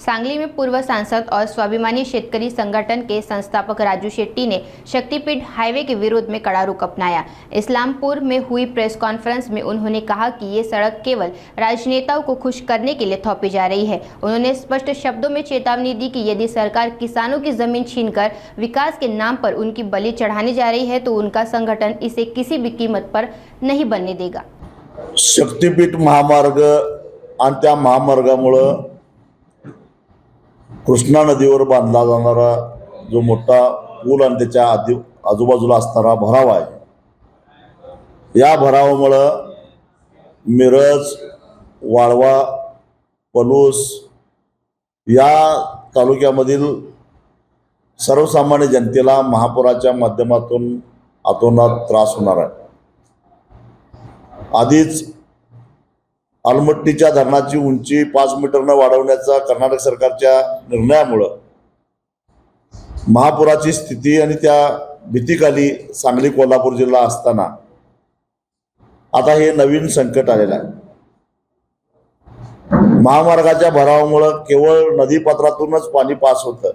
सांगली में पूर्व सांसद और स्वाभिमानी शेतकरी संगठन के संस्थापक राजू शेट्टी ने शक्तिपीठ हाईवे के विरोध में कड़ा रुख अपनाया। इस्लामपुर में हुई प्रेस कॉन्फ्रेंस में उन्होंने कहा कि ये सड़क केवल राजनेताओं को खुश करने के लिए थोपी जा रही है। उन्होंने स्पष्ट शब्दों में चेतावनी दी कि यदि सरकार किसानों की जमीन छीनकर विकास के नाम पर उनकी बलि चढ़ाने जा रही है तो उनका संगठन इसे किसी भी कीमत पर नहीं बनने देगा। शक्तिपीठ महामार्ग आणि त्या महामार्गामुळे कृष्णा नदीवर बांधला जाणारा जो मोठा पूल आणि त्याच्या आजूबाजूला असणारा भराव आहे, या भरावामुळे मिरज, वाळवा, पलूस या तालुक्यामधील सर्वसामान्य जनतेला महापुराच्या माध्यमातून अतोनात त्रास होणार आहे। आधीच अलमट्टीच्या धरणाची उंची 5 मीटरने वाढवण्याचा कर्नाटक सरकारच्या निर्णयामुळे महापुराची स्थिती आणि त्या भीतीखाली सांगली कोल्हापूर जिल्हा असताना आता हे नवीन संकट आलेलं आहे। महामार्गाच्या भरावामुळे केवळ नदीपात्रातूनच पाणी पास होतं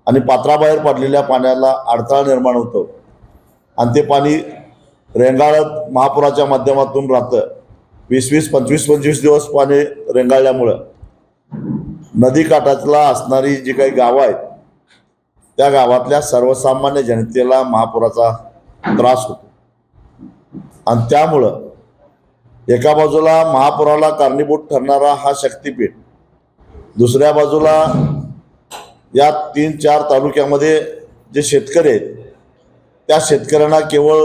आणि पात्राबाहेर पडलेल्या पाण्याला अडथळा निर्माण होतो आणि ते पाणी रेंगाळत महापुराच्या माध्यमातून राहतं। 20-25 दिवस पाणी रेंगाळल्यामुळे नदीकाठातला असणारी जी काही गावं आहेत त्या गावातल्या सर्वसामान्य जनतेला महापुराचा त्रास होतो आणि त्यामुळं एका बाजूला महापुराला कारणीभूत ठरणारा हा शक्तिपीठ, दुसऱ्या बाजूला या 3-4 तालुक्यामध्ये जे शेतकरी आहेत त्या शेतकऱ्यांना केवळ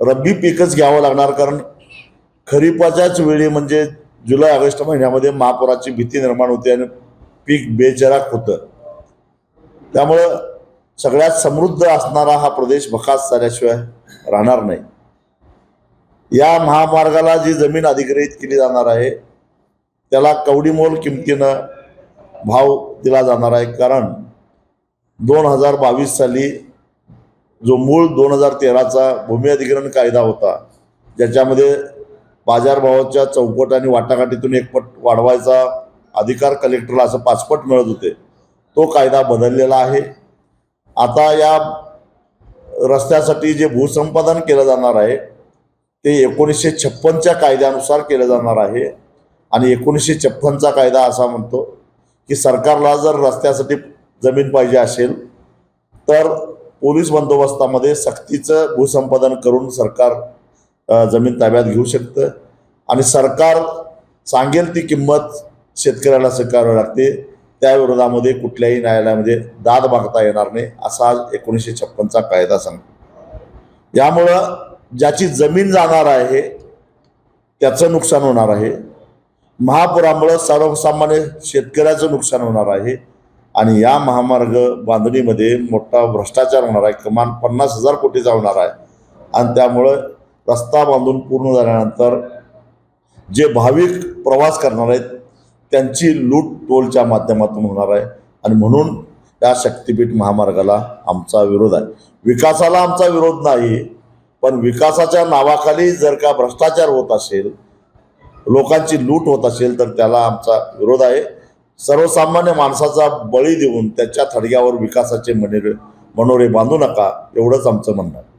रब्बी पीकच घ्यावं लागणार, कारण खरीपाच्याच वेळी म्हणजे जुलै ऑगस्ट महिन्यामध्ये महापुराची भीती निर्माण होते आणि पीक बेचराक होतं। त्यामुळं सगळ्यात समृद्ध असणारा हा प्रदेश भकास झाल्याशिवाय राहणार नाही। या महामार्गाला जी जमीन अधिग्रहित केली जाणार आहे त्याला कवडीमोल किमतीनं भाव दिला जाणार आहे, कारण 2022 साली जो मूळ 2013चा भूमी अधिग्रहण कायदा होता ज्याच्यामध्ये बाजारभावाच्या चौपट आणि वाटाघाटीतून 1 पट वाढवायचा अधिकार कलेक्टरला असं 5 पट मिळत होते, तो कायदा बदललेला आहे। आता या रस्त्यासाठी जे भूसंपादन केलं जाणार आहे ते 1956च्या कायद्यानुसार केलं जाणार आहे आणि 1956चा कायदा असा म्हणतो की सरकारला जर रस्त्यासाठी जमीन पाहिजे असेल तर पोलीस बंदोबस्तामध्ये सक्तीचं भूसंपादन करून सरकार जमीन ताब्यात घेऊ शकतं आणि सरकार सांगेल ती किंमत शेतकऱ्याला स्वीकारावी लागते। त्या विरोधामध्ये कुठल्याही न्यायालयामध्ये दाद मागता येणार नाही असा 1956चा कायदा सांगतो। यामुळं ज्याची जमीन जाणार आहे त्याचं नुकसान होणार आहे, महापुरामुळे सर्वसामान्य शेतकऱ्याचं नुकसान होणार आहे आणि या महामार्ग बांधणीमध्ये मोठा भ्रष्टाचार होणार आहे। किमान 50,000 कोटीचा होणार आहे आणि त्यामुळं रस्ता बांधून पूर्ण झाल्यानंतर जे भाविक प्रवास करणार आहेत त्यांची लूट टोलच्या माध्यमातून होणार आहे आणि म्हणून या शक्तिपीठ महामार्गाला आमचा विरोध आहे। विकासाला आमचा विरोध नाही, पण विकासाच्या नावाखाली जर का भ्रष्टाचार होत असेल, लोकांची लूट होत असेल तर त्याला आमचा विरोध आहे। सर्वसामान्य माणसाचा बळी देऊन त्याच्या थडग्यावर विकासाचे मनोरे बांधू नका, एवढंच आमचं म्हणणं आहे।